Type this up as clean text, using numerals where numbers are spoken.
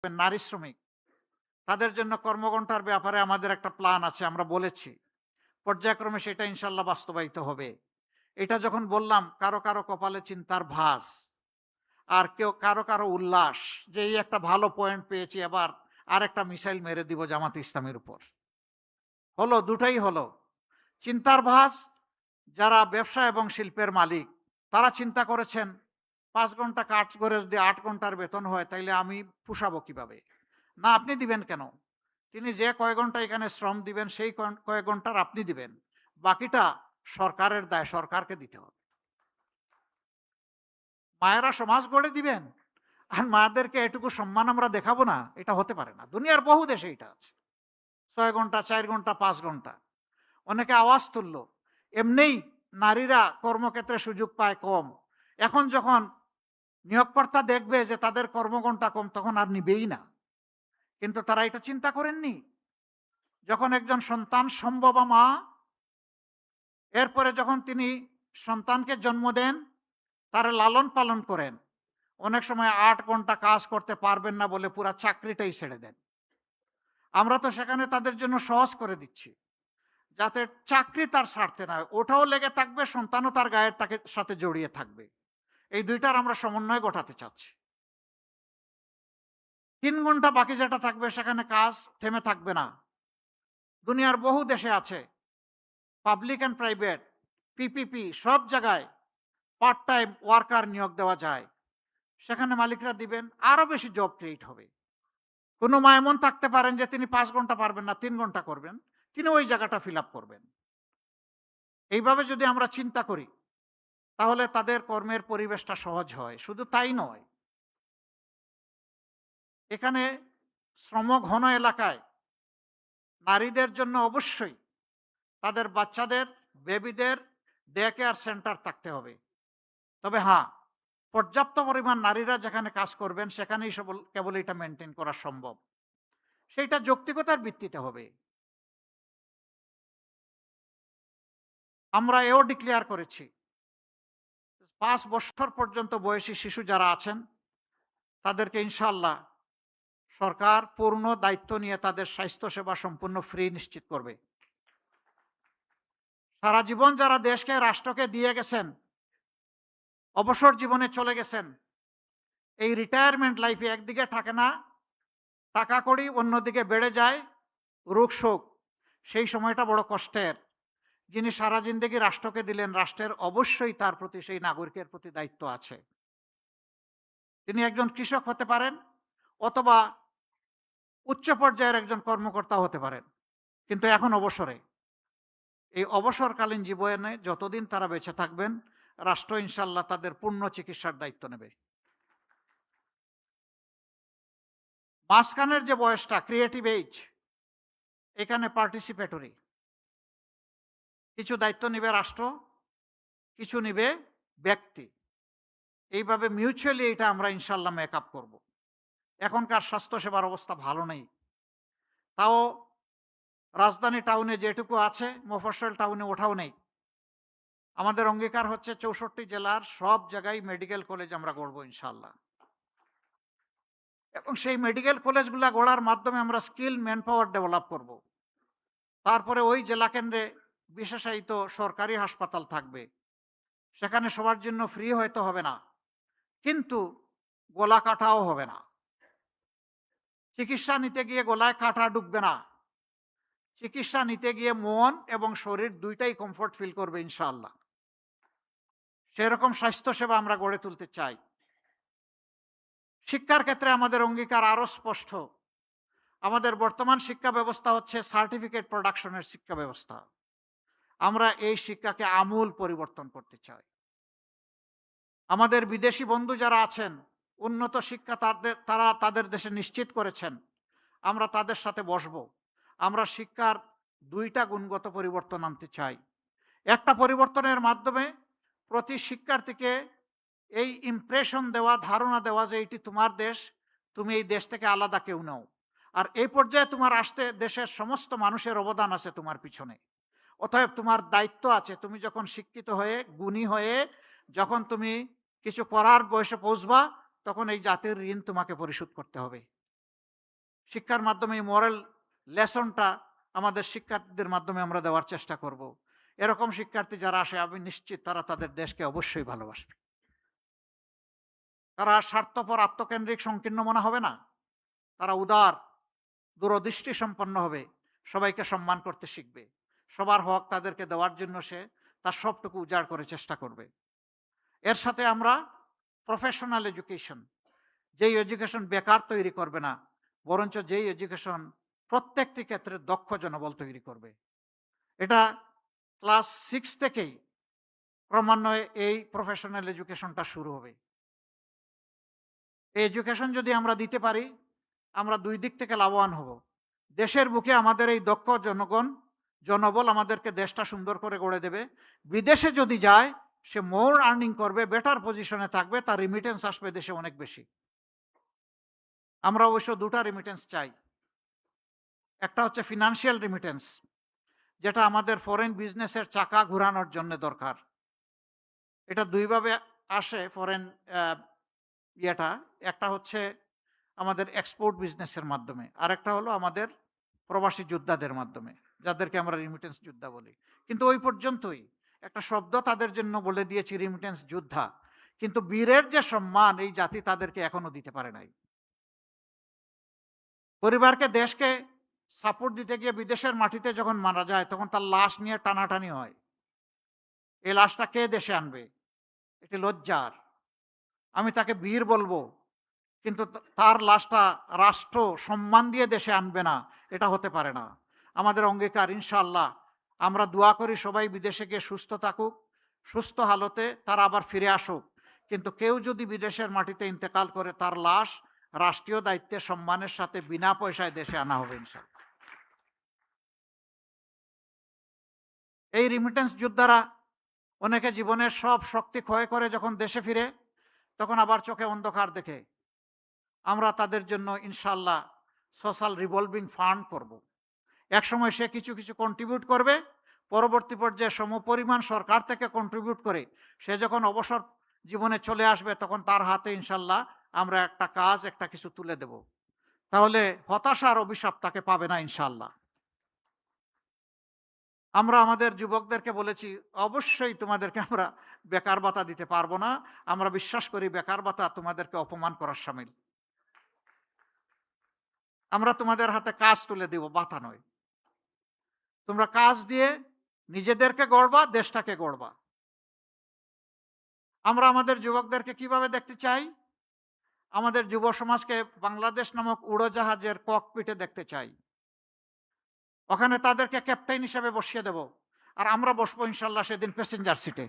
নারী শ্রমিক তাদের জন্য কর্মঘণ্টার ব্যাপারে আমাদের একটা প্ল্যান আছে, আমরা বলেছি। পর্যায়ক্রমে সেটা ইনশাল্লাহ বাস্তবায়িত হবে। এটা যখন বললাম কারো, কারো কপালে চিন্তার ভাঁজ। আর কেউ কারো, কারো উল্লাস যে এই একটা ভালো পয়েন্ট পেয়েছি, এবার আরেকটা মিসাইল মেরে দিব জামাতে ইসলামীর উপর। হলো, দুটাই হলো। চিন্তার ভাঁজ, যারা ব্যবসা এবং শিল্পের মালিক তারা চিন্তা করেছেন ৫ ঘন্টা কাজ করে যদি ৮ ঘন্টার বেতন হয় তাইলে আমি পুষাবো কিভাবে? না, আপনি দিবেন কেন? তিনি যে কয় ঘন্টা এখানে শ্রম দিবেন সেই কয়েক ঘন্টার আপনি দিবেন। বাকিটা সরকারের দায়, সরকারকে দিতে হবে। মায়েরা সমাজ গড়ে দিবেন আর মায়েদেরকে এটুকু সম্মান আমরা দেখাবো না, এটা হতে পারে না। দুনিয়ার বহু দেশে এটা আছে। ৬ ঘন্টা, ৪ ঘন্টা, ৫ ঘন্টা। অনেকে আওয়াজ তুলল। এমনিই নারীরা কর্মক্ষেত্রে সুযোগ পায় কম। এখন যখন নিয়োগকর্তা দেখবে যে তাদের কর্মঘণ্টা কম, তখন আর নিবেই না। কিন্তু তারা এটা চিন্তা করেননি। যখন একজন সন্তান সম্ভবা মা, এরপরে যখন তিনি সন্তানকে জন্ম দেন, তারা লালন পালন করেন। অনেক সময় ৮ ঘন্টা কাজ করতে পারবেন না বলে পুরা চাকরিটাই ছেড়ে দেন। আমরা তো সেখানে তাদের জন্য সহজ করে দিচ্ছি। যাতে চাকরি তার ছাড়তে না হয়, ওটাও লেগে থাকবে, সন্তানও তার গায়ের তাকে সাথে জড়িয়ে থাকবে। এই দুইটার আমরা সমন্বয় ঘটাতে চাচ্ছি। ৩ ঘন্টা বাকি যেটা থাকবে সেখানে কাজ থেমে থাকবে না। দুনিয়ার বহু দেশে আছে, পাবলিক অ্যান্ড প্রাইভেট, পিপিপি সব জায়গায় পার্ট টাইম ওয়ার্কার নিয়োগ দেওয়া যায়। সেখানে মালিকরা দিবেন, আরো বেশি জব ক্রিয়েট হবে। কোনো মা এমন থাকতে পারেন যে তিনি ৫ ঘন্টা পারবেন না, ৩ ঘন্টা করবেন। তিনি ওই জায়গাটা ফিল আপ করবেন। এইভাবে যদি আমরা চিন্তা করি তাহলে তাদের কর্মের পরিবেশটা সহজ হয়। শুধু তাই নয়, এখানে শ্রমঘন এলাকায় নারীদের জন্য অবশ্যই তাদের বাচ্চাদের, বেবিদের ডে কেয়ার সেন্টার থাকতে হবে। তবে হ্যাঁ, পর্যাপ্ত পরিমাণ নারীরা যেখানে কাজ করবেন সেখানেই কেবল এটা মেনটেন করা সম্ভব। সেইটা যৌক্তিকতার ভিত্তিতে হবে। আমরা এও ডিক্লেয়ার করেছি ৫ বছর পর্যন্ত বয়সী শিশু যারা আছেন তাদেরকে ইনশাআল্লাহ সরকার পূর্ণ দায়িত্ব নিয়ে তাদের স্বাস্থ্যসেবা সম্পূর্ণ ফ্রি নিশ্চিত করবে। সারা জীবন যারা দেশকে, রাষ্ট্রকে দিয়ে গেছেন, অবসর জীবনে চলে গেছেন, এই রিটায়ারমেন্ট লাইফে একদিকে থাকে না টাকা কড়ি, অন্যদিকে বেড়ে যায় রোগ শোক। সেই সময়টা বড় কষ্টের। যিনি সারা জিন্দেগি রাষ্ট্রকে দিলেন, রাষ্ট্রের অবশ্যই তার প্রতি, সেই নাগরিকের প্রতি দায়িত্ব আছে। তিনি একজন কৃষক হতে পারেন অথবা উচ্চ পর্যায়ের একজন কর্মকর্তা হতে পারেন, কিন্তু এখন অবসরে। এই অবসরকালীন জীবনে যতদিন তারা বেঁচে থাকবেন, রাষ্ট্র ইনশাল্লাহ তাদের পূর্ণ চিকিৎসার দায়িত্ব নেবে। মাঝখানের যে বয়সটা ক্রিয়েটিভ এজ, এখানে পার্টিসিপেটরি। কিছু দায়িত্ব নিবে রাষ্ট্র, কিছু নিবে ব্যক্তি। এইভাবে মিউচুয়ালি এটা আমরা ইনশাল্লাহ মেকআপ করব। এখনকার স্বাস্থ্যসেবার অবস্থা ভালো নেই। তাও রাজধানী টাউনে যেটুকু আছে, মফস্বল টাউনে ওঠাও নেই। আমাদের অঙ্গীকার হচ্ছে ৬৪ জেলার সব জায়গায় মেডিকেল কলেজ আমরা গড়ব ইনশাল্লাহ। এবং সেই মেডিকেল কলেজগুলা গড়ার মাধ্যমে আমরা স্কিল ম্যান পাওয়ার ডেভেলপ করব। তারপরে ওই জেলা কেন্দ্রে বিশেষায়িত সরকারি হাসপাতাল থাকবে। সেখানে সবার জন্য ফ্রি হয়তো হবে না, কিন্তু গলা কাটাও হবে না। চিকিৎসা নিতে গিয়ে গলায় কাটা ঢুকবে না। চিকিৎসা নিতে গিয়ে মন এবং শরীর দুইটাই কমফোর্ট ফিল করবে ইনশাআল্লাহ। সেরকম স্বাস্থ্যসেবা আমরা গড়ে তুলতে চাই। শিক্ষার ক্ষেত্রে আমাদের অঙ্গীকার আরো স্পষ্ট। আমাদের বর্তমান শিক্ষা ব্যবস্থা হচ্ছে সার্টিফিকেট প্রোডাকশনের শিক্ষা ব্যবস্থা। আমরা এই শিক্ষাকে আমূল পরিবর্তন করতে চাই। আমাদের বিদেশি বন্ধু যারা আছেন, উন্নত শিক্ষা তারা তাদের দেশে নিশ্চিত করেছেন। আমরা তাদের সাথে বসবো। আমরা শিক্ষার দুইটা গুণগত পরিবর্তন আনতে চাই। একটা পরিবর্তনের মাধ্যমে প্রতি শিক্ষার্থীকে এই ইমপ্রেশন দেওয়া, ধারণা দেওয়া যে এটি তোমার দেশ, তুমি এই দেশ থেকে আলাদা কেউ নও। আর এই পর্যায়ে তোমার আসতে দেশের সমস্ত মানুষের অবদান আছে তোমার পিছনে। অতএব তোমার দায়িত্ব আছে, তুমি যখন শিক্ষিত হয়ে, গুণী হয়ে, যখন তুমি কিছু করার বয়সে পৌঁছবা, তখন এই জাতির ঋণ তোমাকে পরিশোধ করতে হবে। শিক্ষার মাধ্যমে এই মোরাল লেসনটা আমাদের শিক্ষার্থীদের মাধ্যমে আমরা দেওয়ার চেষ্টা করব। এরকম শিক্ষার্থী যারা আসে আমি নিশ্চিত তারা তাদের দেশকে অবশ্যই ভালোবাসবে। তারা স্বার্থপর আত্মকেন্দ্রিক সংকীর্ণ মনে হবে না। তারা উদার দূরদৃষ্টি সম্পন্ন হবে, সবাইকে সম্মান করতে শিখবে, সবার হক তাদেরকে দেওয়ার জন্য সে তার সবটুকু উজাড় করে চেষ্টা করবে। এর সাথে আমরা প্রফেশনাল এডুকেশন, যেই এডুকেশন বেকার তৈরি করবে না, বরঞ্চ যেই এডুকেশন প্রত্যেকটি ক্ষেত্রে দক্ষ জনবল তৈরি করবে। এটা ক্লাস 6 থেকেই ক্রমান্বয়ে এই প্রফেশনাল এডুকেশনটা শুরু হবে। এই এডুকেশন যদি আমরা দিতে পারি, আমরা দুই দিক থেকে লাভবান হব। দেশের বুকে আমাদের এই দক্ষ জনবল আমাদেরকে দেশটা সুন্দর করে গড়ে দেবে। বিদেশে যদি যায় সে মোর আর্নিং করবে, বেটার পজিশনে থাকবে, তার রিমিটেন্স আসবে দেশে অনেক বেশি। আমরা অবশ্য দুটা রিমিটেন্স চাই। একটা হচ্ছে ফিনান্সিয়াল রিমিটেন্স, যেটা আমাদের ফরেন বিজনেসের চাকা ঘোরানোর জন্য দরকার। এটা দুইভাবে আসে ফরেন ইয়েটা। একটা হচ্ছে আমাদের এক্সপোর্ট বিজনেসের মাধ্যমে, আর একটা হলো আমাদের প্রবাসী যোদ্ধাদের মাধ্যমে, যাদেরকে আমরা রিমিটেন্স যোদ্ধা বলি। কিন্তু ওই পর্যন্তই। একটা শব্দ তাদের জন্য বলে দিয়েছি রিমিটেন্স যোদ্ধা, কিন্তু বীরের যে সম্মান এই জাতি তাদেরকে এখনো দিতে পারে নাই। পরিবারকে দেশকে সাপোর্ট দিতে গিয়ে বিদেশের মাটিতে যখন মারা যায় তখন তার লাশ নিয়ে টানাটানি হয়। এই লাশটা কে দেশে আনবে? এটি লজ্জার। আমি তাকে বীর বলবো, কিন্তু তার লাশটা রাষ্ট্র সম্মান দিয়ে দেশে আনবে না, এটা হতে পারে না। আমাদের অঙ্গীকার ইনশাআল্লাহ, আমরা দোয়া করি সবাই বিদেশে গিয়ে সুস্থ থাকুক, সুস্থ হালতে তারা আবার ফিরে আসুক। কিন্তু কেউ যদি বিদেশের মাটিতে ইন্তেকাল করে তার লাশ রাষ্ট্রীয় দায়িত্বে সম্মানের সাথে বিনা পয়সায় দেশে আনা হবে ইনশাআল্লাহ। এই রিমিটেন্স যোদ্ধারা অনেকে জীবনের সব শক্তি ক্ষয় করে যখন দেশে ফিরে, তখন আবার চোখে অন্ধকার দেখে। আমরা তাদের জন্য ইনশাআল্লাহ সোশ্যাল রিভলভিং ফান্ড করব। একসময় সে কিছু কিছু কন্ট্রিবিউট করবে, পরবর্তী পর্যায়ে সমপরিমাণ সরকার থেকে কন্ট্রিবিউট করে সে যখন অবসর জীবনে চলে আসবে তখন তার হাতে ইনশাআল্লাহ আমরা একটা কাজ, একটা কিছু তুলে দেব। তাহলে হতাশার অভিশাপ তাকে পাবে না ইনশাআল্লাহ। আমরা আমাদের যুবকদেরকে বলেছি, অবশ্যই তোমাদেরকে আমরা বেকার ভাতা দিতে পারবো না। আমরা বিশ্বাস করি বেকার ভাতা তোমাদেরকে অপমান করার শামিল। আমরা তোমাদের হাতে কাজ তুলে দেব, ভাতা নয়। তোমরা কাজ দিয়ে নিজেদেরকে গড়বা, দেশটাকে গড়বা। আমরা আমাদের যুবকদেরকে কিভাবে দেখতে চাই? আমাদের যুব সমাজকে বাংলাদেশ নামক উড়োজাহাজের ককপিটে দেখতে চাই। ওখানে তাদেরকে ক্যাপ্টেন হিসেবে বসিয়ে দেব, আর আমরা বসবো ইনশাল্লাহ সেদিন প্যাসেঞ্জার সিটে।